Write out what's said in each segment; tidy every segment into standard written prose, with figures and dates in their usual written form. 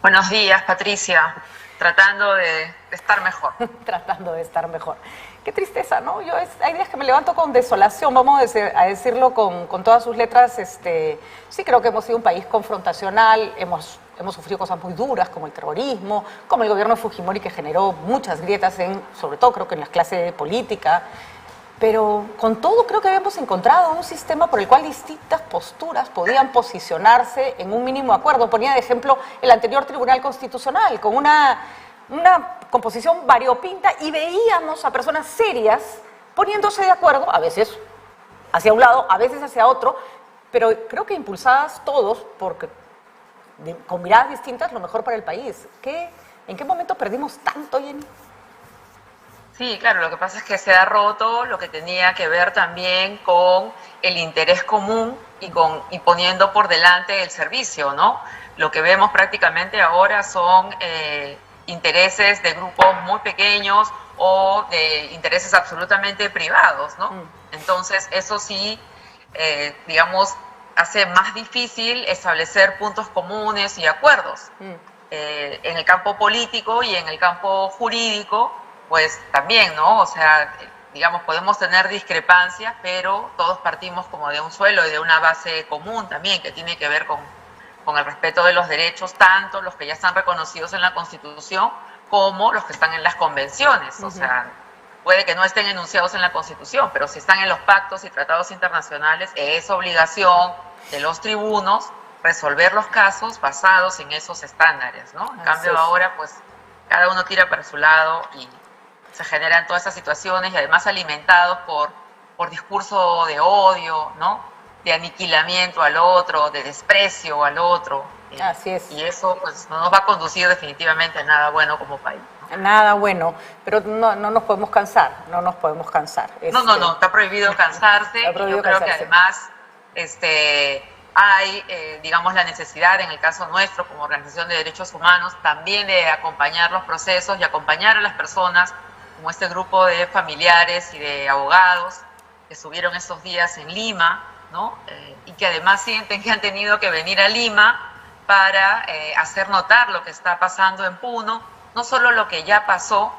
Buenos días, Patricia. Tratando de estar mejor. Tratando de estar mejor. Qué tristeza, ¿no? Hay días que me levanto con desolación, vamos a decirlo con todas sus letras. Sí creo que hemos sido un país confrontacional, hemos sufrido cosas muy duras como el terrorismo, como el gobierno de Fujimori que generó muchas grietas, sobre todo creo que en la clase política. Pero con todo creo que habíamos encontrado un sistema por el cual distintas posturas podían posicionarse en un mínimo acuerdo. Ponía de ejemplo el anterior Tribunal Constitucional, con una composición variopinta, y veíamos a personas serias poniéndose de acuerdo, a veces hacia un lado, a veces hacia otro, pero creo que impulsadas todos, porque con miradas distintas, lo mejor para el país. ¿En qué momento perdimos tanto, Jenny? Sí, claro, lo que pasa es que se ha roto lo que tenía que ver también con el interés común y poniendo por delante el servicio, ¿no? Lo que vemos prácticamente ahora son intereses de grupos muy pequeños o de intereses absolutamente privados, ¿no? Entonces, eso sí, digamos, hace más difícil establecer puntos comunes y acuerdos. En el campo político y en el campo jurídico, pues también, ¿no? O sea, digamos, podemos tener discrepancias, pero todos partimos como de un suelo y de una base común también, que tiene que ver con el respeto de los derechos, tanto los que ya están reconocidos en la Constitución como los que están en las convenciones. O sea, puede que no estén enunciados en la Constitución, pero si están en los pactos y tratados internacionales, es obligación de los tribunos resolver los casos basados en esos estándares, ¿no? En cambio ahora, pues, cada uno tira para su lado y se generan todas esas situaciones, y además alimentados por discurso de odio, ¿no? De aniquilamiento al otro, de desprecio al otro. Así es. Y eso, pues, no nos va a conducir definitivamente a nada bueno como país. Nada bueno, pero no nos podemos cansar, no nos podemos cansar. No, está prohibido cansarse. Está prohibido yo creo cansarse. Que además hay, digamos, la necesidad, en el caso nuestro, como Organización de Derechos Humanos, también de acompañar los procesos y acompañar a las personas, como este grupo de familiares y de abogados que estuvieron estos días en Lima, ¿no? Y que además sienten que han tenido que venir a Lima para hacer notar lo que está pasando en Puno, no solo lo que ya pasó,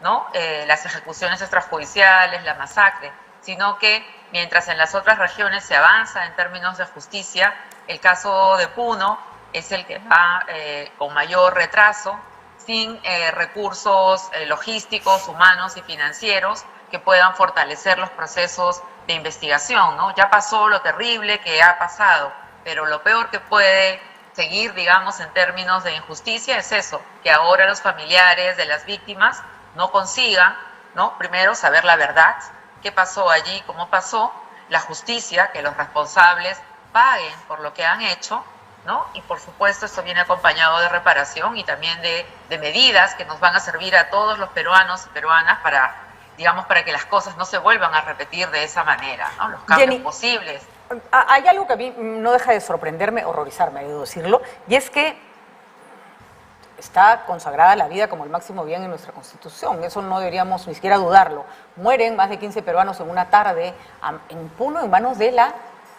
¿no? Las ejecuciones extrajudiciales, la masacre, sino que mientras en las otras regiones se avanza en términos de justicia, el caso de Puno es el que va con mayor retraso, sin recursos logísticos, humanos y financieros que puedan fortalecer los procesos de investigación, ¿no? Ya pasó lo terrible que ha pasado, pero lo peor que puede seguir, digamos, en términos de injusticia es eso, que ahora los familiares de las víctimas no consigan, ¿no? Primero, saber la verdad, qué pasó allí, cómo pasó, la justicia, que los responsables paguen por lo que han hecho, ¿no? Y por supuesto esto viene acompañado de reparación y también de medidas que nos van a servir a todos los peruanos y peruanas para, digamos, para que las cosas no se vuelvan a repetir de esa manera, ¿no? Los cambios Jenny, posibles. Hay algo que a mí no deja de sorprenderme, horrorizarme, debo decirlo, y es que está consagrada la vida como el máximo bien en nuestra Constitución. Eso no deberíamos ni siquiera dudarlo. Mueren más de 15 peruanos en una tarde en Puno en manos de la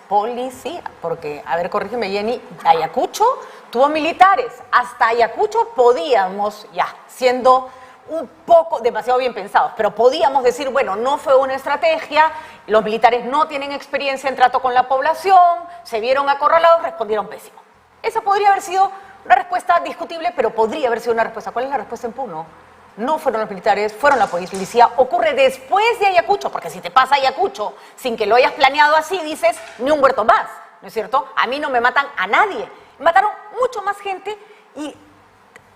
policía. Porque, a ver, corrígeme, Jenny, Ayacucho tuvo militares. Hasta Ayacucho podíamos, ya, siendo un poco demasiado bien pensados, pero podíamos decir, bueno, no fue una estrategia, los militares no tienen experiencia en trato con la población, se vieron acorralados, respondieron pésimo. Esa podría haber sido una respuesta discutible, pero podría haber sido una respuesta. ¿Cuál es la respuesta en Puno? No fueron los militares, fueron la policía. Ocurre después de Ayacucho, porque si te pasa Ayacucho sin que lo hayas planeado así, dices, ni un huerto más, ¿no es cierto? A mí no me matan a nadie. Mataron mucho más gente y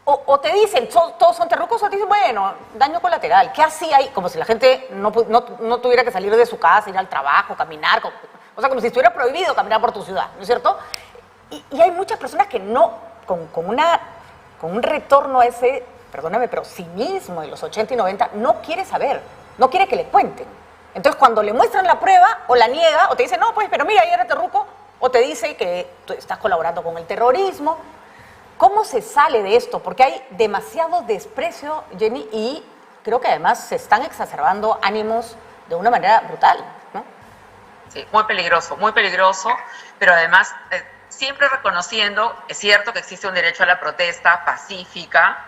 o te dicen, todos son terrucos, o te dicen, bueno, daño colateral. ¿Qué hacía ahí? Como si la gente no tuviera que salir de su casa, ir al trabajo, caminar, o sea, como si estuviera prohibido caminar por tu ciudad, ¿no es cierto? Y hay muchas personas que no, con un retorno a ese, perdóname, pero cinismo de los 80 y 90, no quiere saber, no quiere que le cuenten. Entonces, cuando le muestran la prueba, o la niega, o te dice, no, pues, pero mira, ahí era terruco, o te dice que tú estás colaborando con el terrorismo. ¿Cómo se sale de esto? Porque hay demasiado desprecio, Jenny, y creo que además se están exacerbando ánimos de una manera brutal, ¿no? Sí, muy peligroso, pero además siempre reconociendo, es cierto que existe un derecho a la protesta pacífica.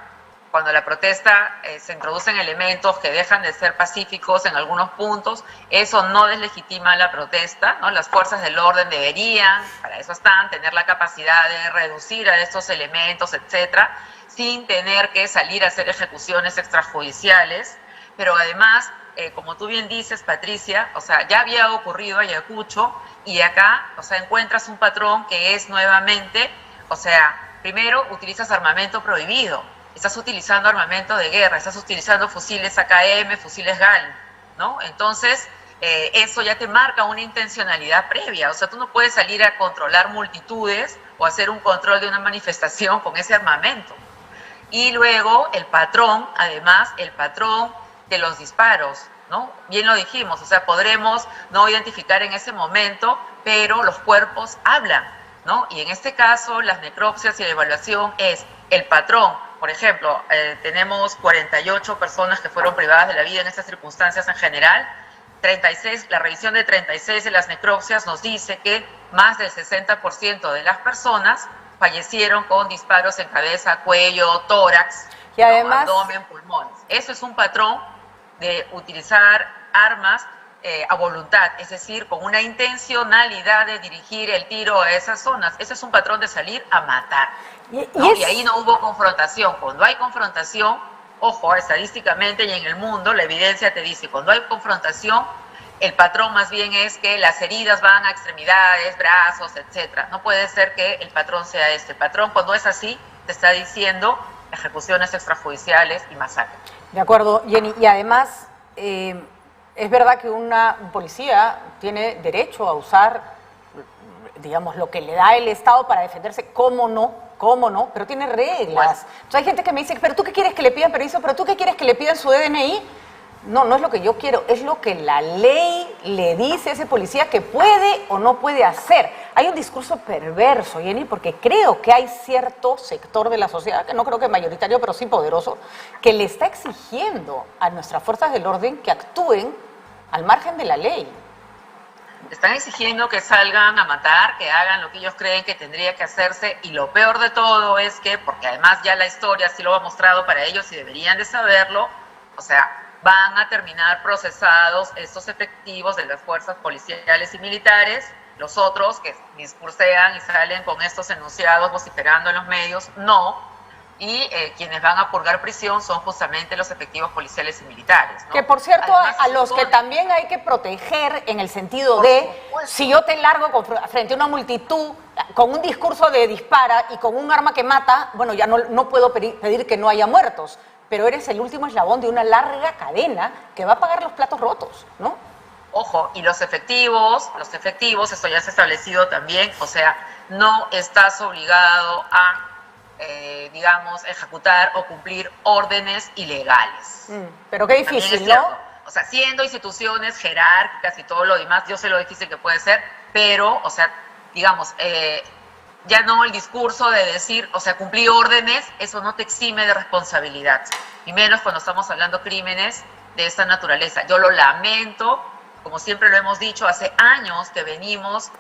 Cuando la protesta se introducen elementos que dejan de ser pacíficos en algunos puntos, eso no deslegitima la protesta, ¿no? Las fuerzas del orden deberían, para eso están, tener la capacidad de reducir a estos elementos, etcétera, sin tener que salir a hacer ejecuciones extrajudiciales. Pero además, como tú bien dices, Patricia, o sea, ya había ocurrido Ayacucho y acá, o sea, encuentras un patrón que es nuevamente, o sea, primero utilizas armamento prohibido. Estás utilizando armamento de guerra, estás utilizando fusiles AKM, fusiles GAL, ¿no? Entonces, eso ya te marca una intencionalidad previa. O sea, tú no puedes salir a controlar multitudes o hacer un control de una manifestación con ese armamento. Y luego el patrón, además, el patrón de los disparos, ¿no? Bien lo dijimos, o sea, podremos no identificar en ese momento, pero los cuerpos hablan, ¿no? Y en este caso, las necropsias y la evaluación es el patrón. Por ejemplo, tenemos 48 personas que fueron privadas de la vida en estas circunstancias en general. 36, la revisión de 36 de las necropsias nos dice que más del 60% de las personas fallecieron con disparos en cabeza, cuello, tórax, y además, abdomen, pulmones. Eso es un patrón de utilizar armas a voluntad, es decir, con una intencionalidad de dirigir el tiro a esas zonas. Ese es un patrón de salir a matar. Y ahí no hubo confrontación. Cuando hay confrontación, ojo, estadísticamente y en el mundo, la evidencia te dice, cuando hay confrontación, el patrón más bien es que las heridas van a extremidades, brazos, etcétera. No puede ser que el patrón sea este. El patrón, cuando es así, te está diciendo ejecuciones extrajudiciales y masacres. De acuerdo, Jenny. Y además, es verdad que un policía tiene derecho a usar, digamos, lo que le da el Estado para defenderse, ¿cómo no? Pero tiene reglas. Bueno. Entonces hay gente que me dice, pero ¿tú qué quieres que le pidan permiso? ¿Pero tú qué quieres que le pidan su DNI? No, no es lo que yo quiero, es lo que la ley le dice a ese policía que puede o no puede hacer. Hay un discurso perverso, Jenny, porque creo que hay cierto sector de la sociedad, que no creo que mayoritario, pero sí poderoso, que le está exigiendo a nuestras fuerzas del orden que actúen al margen de la ley. Están exigiendo que salgan a matar, que hagan lo que ellos creen que tendría que hacerse, y lo peor de todo es que, porque además ya la historia sí lo ha mostrado para ellos y deberían de saberlo, o sea, van a terminar procesados estos efectivos de las fuerzas policiales y militares, los otros que discursean y salen con estos enunciados vociferando en los medios, no. Y quienes van a purgar prisión son justamente los efectivos policiales y militares, ¿no? Que por cierto, además, a los que también hay que proteger en el sentido de, si yo te largo frente a una multitud con un discurso de dispara y con un arma que mata, bueno, ya no puedo pedir que no haya muertos, pero eres el último eslabón de una larga cadena que va a pagar los platos rotos, ¿no? Ojo, y los efectivos, esto ya se ha establecido también, o sea, no estás obligado a digamos, ejecutar o cumplir órdenes ilegales. Pero qué difícil, ¿no? O sea, siendo instituciones jerárquicas y todo lo demás, yo sé lo difícil que puede ser, pero, o sea, digamos, ya no el discurso de decir, o sea, cumplir órdenes, eso no te exime de responsabilidad, y menos cuando estamos hablando de crímenes de esta naturaleza. Yo lo lamento, como siempre lo hemos dicho, hace años que venimos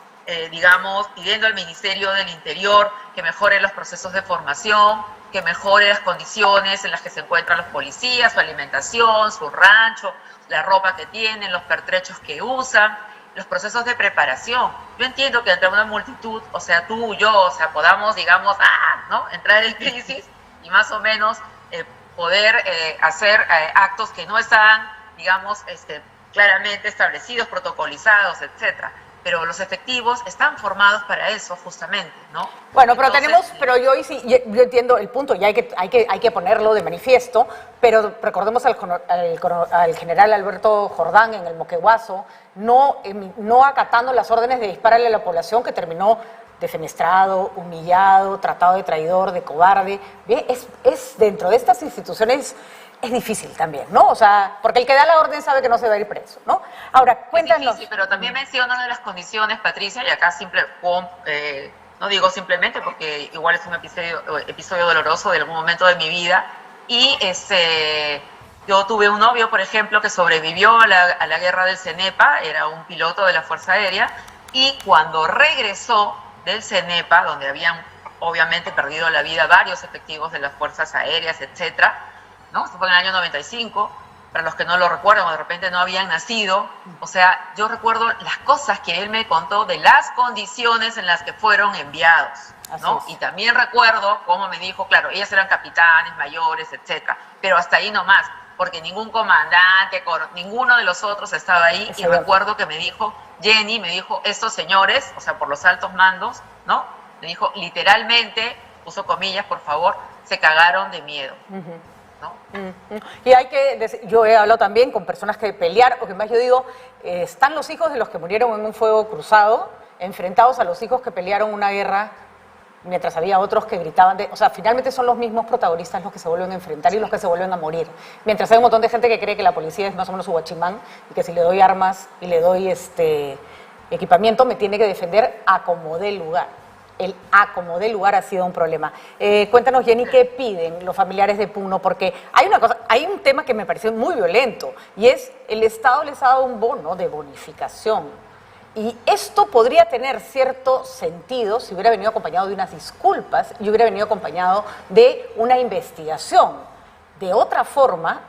digamos, pidiendo al Ministerio del Interior que mejore los procesos de formación, que mejore las condiciones en las que se encuentran los policías, su alimentación, su rancho, la ropa que tienen, los pertrechos que usan, los procesos de preparación. Yo entiendo que entre una multitud, o sea, tú, yo, o sea, podamos, digamos, ¿no? Entrar en crisis y más o menos poder hacer actos que no están, digamos, claramente establecidos, protocolizados, etcétera. Pero los efectivos están formados para eso justamente, ¿no? Bueno, pero pero yo entiendo el punto y hay que ponerlo de manifiesto, pero recordemos al general Alberto Jordán en el Moquegüazo, no acatando las órdenes de dispararle a la población, que terminó defenestrado, humillado, tratado de traidor, de cobarde. Bien, es dentro de estas instituciones es difícil también, ¿no? O sea, porque el que da la orden sabe que no se va a ir preso, ¿no? Ahora, cuéntanos. Sí, pero también menciona una de las condiciones, Patricia, y acá no digo simplemente porque igual es un episodio doloroso de algún momento de mi vida, y yo tuve un novio, por ejemplo, que sobrevivió a la guerra del CENEPA, era un piloto de la Fuerza Aérea, y cuando regresó del CENEPA, donde habían obviamente perdido la vida varios efectivos de las fuerzas aéreas, etcétera, ¿no? Esto fue en el año 95, para los que no lo recuerdan o de repente no habían nacido. O sea, yo recuerdo las cosas que él me contó de las condiciones en las que fueron enviados, ¿no? Y también recuerdo cómo me dijo, claro, ellas eran capitanes, mayores, etcétera, pero hasta ahí nomás, porque ningún comandante, ninguno de los otros estaba ahí. Y recuerdo que me dijo, Jenny, me dijo, estos señores, o sea, por los altos mandos, ¿no? Me dijo, literalmente, puso comillas, por favor, se cagaron de miedo. ¿No? Y hay que decir, yo he hablado también con personas que pelearon, o que más yo digo, están los hijos de los que murieron en un fuego cruzado, enfrentados a los hijos que pelearon una guerra, mientras había otros que gritaban, o sea, finalmente son los mismos protagonistas los que se vuelven a enfrentar y los que se vuelven a morir. Mientras hay un montón de gente que cree que la policía es más o menos su guachimán y que si le doy armas y le doy equipamiento me tiene que defender a como dé lugar. El como dé lugar ha sido un problema. Cuéntanos, Jenny, ¿qué piden los familiares de Puno? Porque hay un tema que me pareció muy violento y es el Estado les ha dado un bono de bonificación. Y esto podría tener cierto sentido si hubiera venido acompañado de unas disculpas y hubiera venido acompañado de una investigación. De otra forma,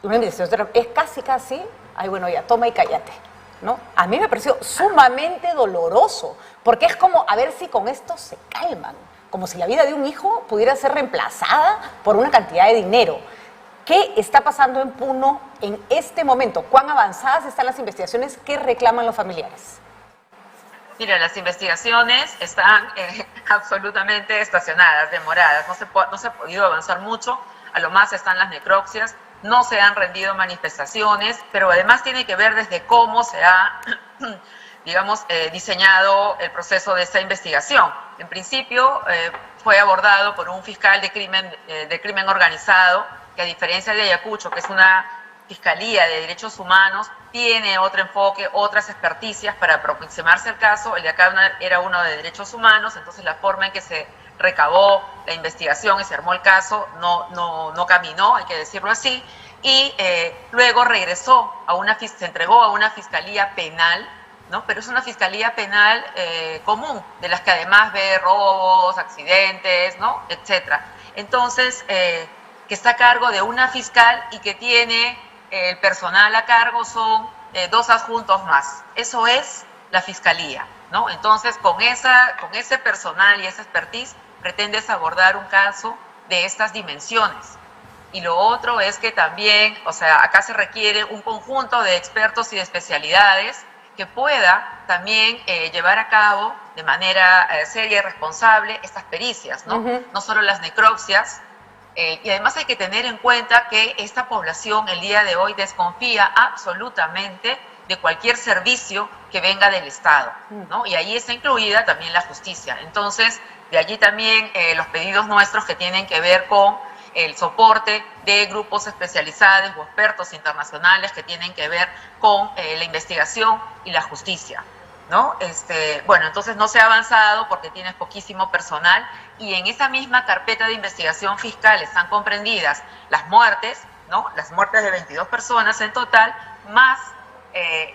una investigación es casi, ay, bueno, ya, toma y cállate, ¿no? A mí me pareció sumamente doloroso, porque es como a ver si con esto se calman, como si la vida de un hijo pudiera ser reemplazada por una cantidad de dinero. ¿Qué está pasando en Puno en este momento? ¿Cuán avanzadas están las investigaciones? ¿Qué reclaman los familiares? Mira, las investigaciones están absolutamente estacionadas, demoradas, no se ha podido avanzar mucho, a lo más están las necropsias, no se han rendido manifestaciones, pero además tiene que ver desde cómo se ha, digamos, diseñado el proceso de esta investigación. En principio fue abordado por un fiscal de crimen organizado, que a diferencia de Ayacucho, que es una fiscalía de derechos humanos, tiene otro enfoque, otras experticias para aproximarse al caso. El de acá era uno de derechos humanos, entonces la forma en que se recabó la investigación y se armó el caso no caminó, hay que decirlo así, y luego regresó se entregó a una fiscalía penal, ¿no? Pero es una fiscalía penal común, de las que además ve robos, accidentes, ¿no? Etcétera. Entonces, que está a cargo de una fiscal y que tiene el personal a cargo son 2 adjuntos más. Eso es la fiscalía, ¿no? Entonces, con ese personal y esa expertise, pretendes abordar un caso de estas dimensiones. Y lo otro es que también, o sea, acá se requiere un conjunto de expertos y de especialidades que pueda también llevar a cabo de manera seria y responsable estas pericias, ¿no? No solo las necropsias. Y además hay que tener en cuenta que esta población el día de hoy desconfía absolutamente de cualquier servicio que venga del Estado, ¿no? Y ahí está incluida también la justicia. Entonces, de allí también los pedidos nuestros que tienen que ver con el soporte de grupos especializados o expertos internacionales que tienen que ver con la investigación y la justicia, ¿no? Bueno, entonces no se ha avanzado porque tienes poquísimo personal y en esa misma carpeta de investigación fiscal están comprendidas las muertes, ¿no? Las muertes de 22 personas en total, más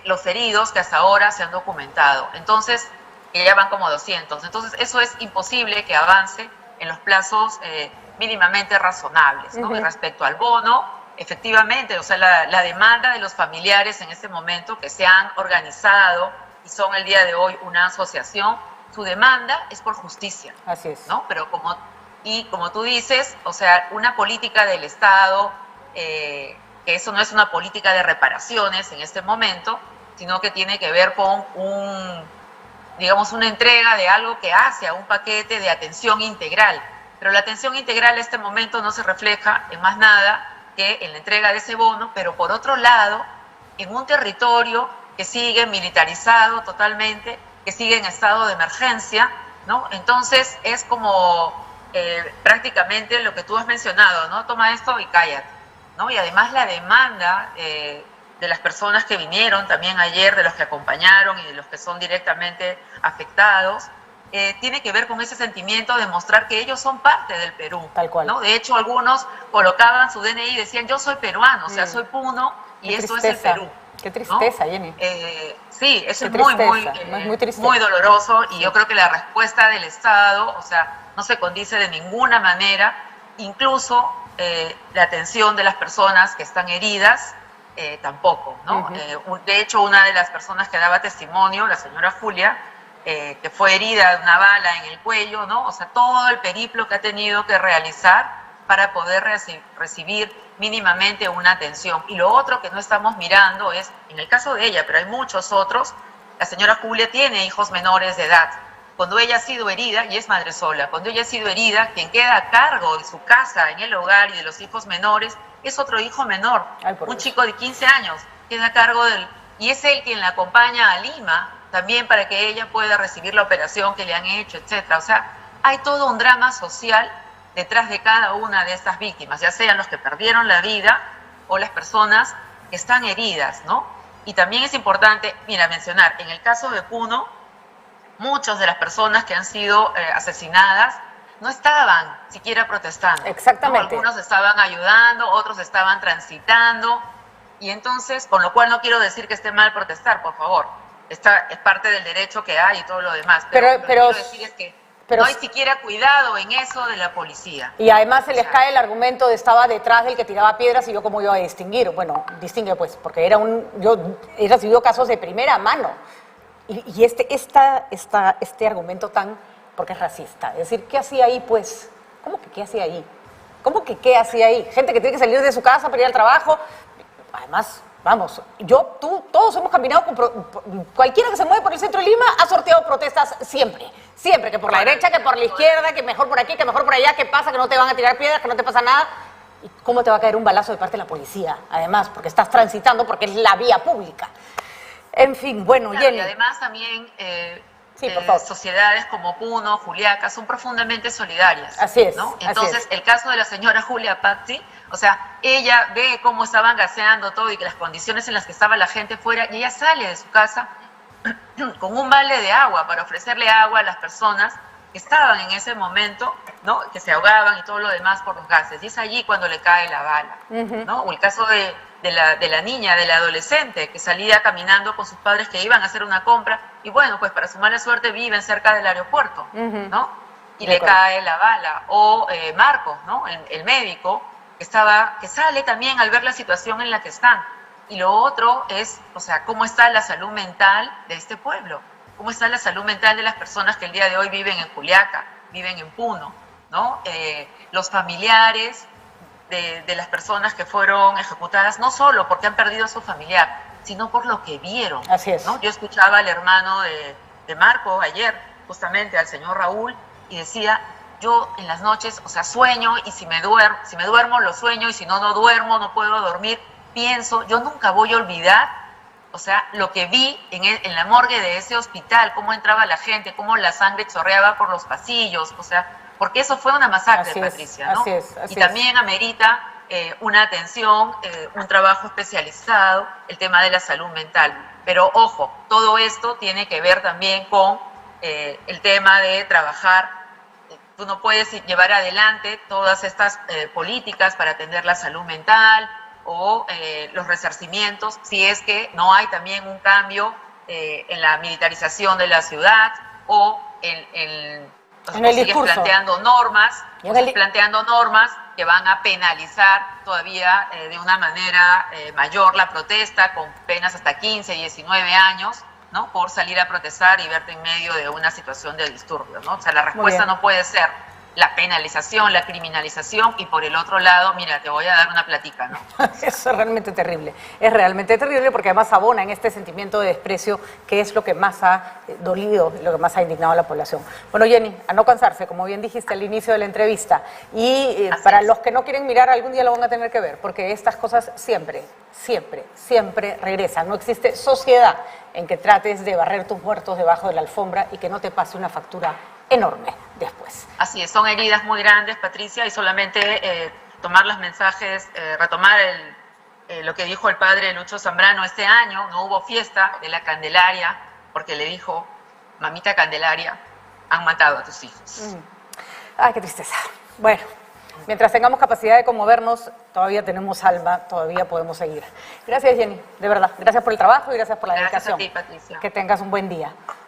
los heridos que hasta ahora se han documentado. Entonces, ya van como 200. Entonces, eso es imposible que avance en los plazos mínimamente razonables, ¿no? Y respecto al bono, efectivamente, o sea, la demanda de los familiares en este momento que se han organizado y son el día de hoy una asociación, su demanda es por justicia. Así es. ¿No? Pero como tú dices, o sea, una política del Estado, que eso no es una política de reparaciones en este momento, sino que tiene que ver con digamos, una entrega de algo que hace a un paquete de atención integral. Pero la atención integral en este momento no se refleja en más nada que en la entrega de ese bono, pero por otro lado, en un territorio que sigue militarizado totalmente, que sigue en estado de emergencia, ¿no? Entonces es como prácticamente lo que tú has mencionado, ¿no? Toma esto y cállate, ¿no? Y además la demanda de las personas que vinieron también ayer, de los que acompañaron y de los que son directamente afectados, tiene que ver con ese sentimiento de mostrar que ellos son parte del Perú. Tal cual. ¿No? De hecho, algunos colocaban su DNI y decían, yo soy peruano, o sea, soy puno y esto es el Perú. Qué tristeza, ¿no? Jenny. Sí, eso Qué es tristeza. muy doloroso y yo creo que la respuesta del Estado, o sea, no se condice de ninguna manera, incluso la atención de las personas que están heridas tampoco, ¿no? De hecho, una de las personas que daba testimonio, la señora Julia, que fue herida de una bala en el cuello, ¿no? O sea, todo el periplo que ha tenido que realizar para poder recibir mínimamente una atención. Y lo otro que no estamos mirando es, en el caso de ella, pero hay muchos otros, la señora Julia tiene hijos menores de edad. Cuando ella ha sido herida, y es madre sola, cuando ella ha sido herida, quien queda a cargo de su casa, en el hogar y de los hijos menores, es otro hijo menor, un chico de 15 años, queda a cargo del... Y es él quien la acompaña a Lima, también para que ella pueda recibir la operación que le han hecho, etcétera. O sea, hay todo un drama social detrás de cada una de estas víctimas, ya sean los que perdieron la vida o las personas que están heridas, ¿no? Y también es importante, mira, mencionar, en el caso de Puno, muchas de las personas que han sido asesinadas no estaban siquiera protestando. Exactamente. ¿No? Algunos estaban ayudando, otros estaban transitando, y entonces, con lo cual no quiero decir que esté mal protestar, por favor. Esta es parte del derecho que hay y todo lo demás, pero lo que quiero decir es que no hay siquiera cuidado en eso de la policía. Y además se les cae el argumento de estaba detrás del que tiraba piedras y yo cómo iba a distinguir. Bueno, distingue pues, porque yo he recibido casos de primera mano. Y este argumento porque es racista. Es decir, ¿qué hacía ahí pues? ¿Cómo que qué hacía ahí? ¿Cómo que qué hacía ahí? Gente que tiene que salir de su casa para ir al trabajo. Además, vamos, todos hemos caminado cualquiera que se mueve por el centro de Lima ha sorteado protestas siempre, que por la derecha, que por la izquierda, que mejor por aquí, que mejor por allá, que pasa, que no te van a tirar piedras, que no te pasa nada. ¿Y cómo te va a caer un balazo de parte de la policía? Además, porque estás transitando, porque es la vía pública. En fin, bueno, claro, Jenny. Y además también sí, por favor. Sociedades como Puno, Juliaca, son profundamente solidarias. Así es. ¿no? Entonces, el caso de la señora Julia Pazzi, o sea, ella ve cómo estaban gaseando todo y que las condiciones en las que estaba la gente fuera, y ella sale de su casa con un balde de agua para ofrecerle agua a las personas que estaban en ese momento, ¿no? Que se ahogaban y todo lo demás por los gases. Y es allí cuando le cae la bala, ¿no? O el caso de la niña, de la adolescente, que salía caminando con sus padres que iban a hacer una compra, y bueno, pues para su mala suerte viven cerca del aeropuerto, ¿no? Y le cae la bala. O Marcos, ¿no? El médico, que sale también al ver la situación en la que están. Y lo otro es, o sea, cómo está la salud mental de este pueblo, cómo está la salud mental de las personas que el día de hoy viven en Juliaca, viven en Puno, ¿no? Los familiares de las personas que fueron ejecutadas, no solo porque han perdido a su familiar, sino por lo que vieron. Así es. ¿no? Yo escuchaba al hermano de Marco ayer, justamente al señor Raúl, y decía, yo en las noches, o sea, sueño, y si me duermo lo sueño, y si no duermo, no puedo dormir, pienso, yo nunca voy a olvidar, o sea, lo que vi en la morgue de ese hospital, cómo entraba la gente, cómo la sangre chorreaba por los pasillos, o sea, porque eso fue una masacre, Patricia, ¿no? Así es. Y también amerita una atención, un trabajo especializado, el tema de la salud mental. Pero ojo, todo esto tiene que ver también con el tema de trabajar. Tú no puedes llevar adelante todas estas políticas para atender la salud mental o los resarcimientos si es que no hay también un cambio en la militarización de la ciudad o en el discurso. Planteando normas que van a penalizar todavía de una manera mayor la protesta, con penas hasta 15, 19 años, ¿no? Por salir a protestar y verte en medio de una situación de disturbio, ¿no? O sea, la respuesta no puede ser la penalización, la criminalización, y por el otro lado, mira, te voy a dar una platica, ¿no? Eso es realmente terrible. Es realmente terrible porque además abona en este sentimiento de desprecio que es lo que más ha dolido, lo que más ha indignado a la población. Bueno, Jenny, a no cansarse, como bien dijiste al inicio de la entrevista, y para los que no quieren mirar, algún día lo van a tener que ver, porque estas cosas siempre regresan. No existe sociedad en que trates de barrer tus muertos debajo de la alfombra y que no te pase una factura enorme después. Así es, son heridas muy grandes, Patricia, y solamente tomar los mensajes, retomar lo que dijo el padre Lucho Zambrano. Este año no hubo fiesta de la Candelaria porque le dijo, mamita Candelaria, han matado a tus hijos. Ay, qué tristeza. Bueno, Mientras tengamos capacidad de conmovernos, todavía tenemos alma, todavía podemos seguir. Gracias, Jenny, de verdad. Gracias por el trabajo y gracias por la dedicación. Gracias a ti, Patricia. Que tengas un buen día.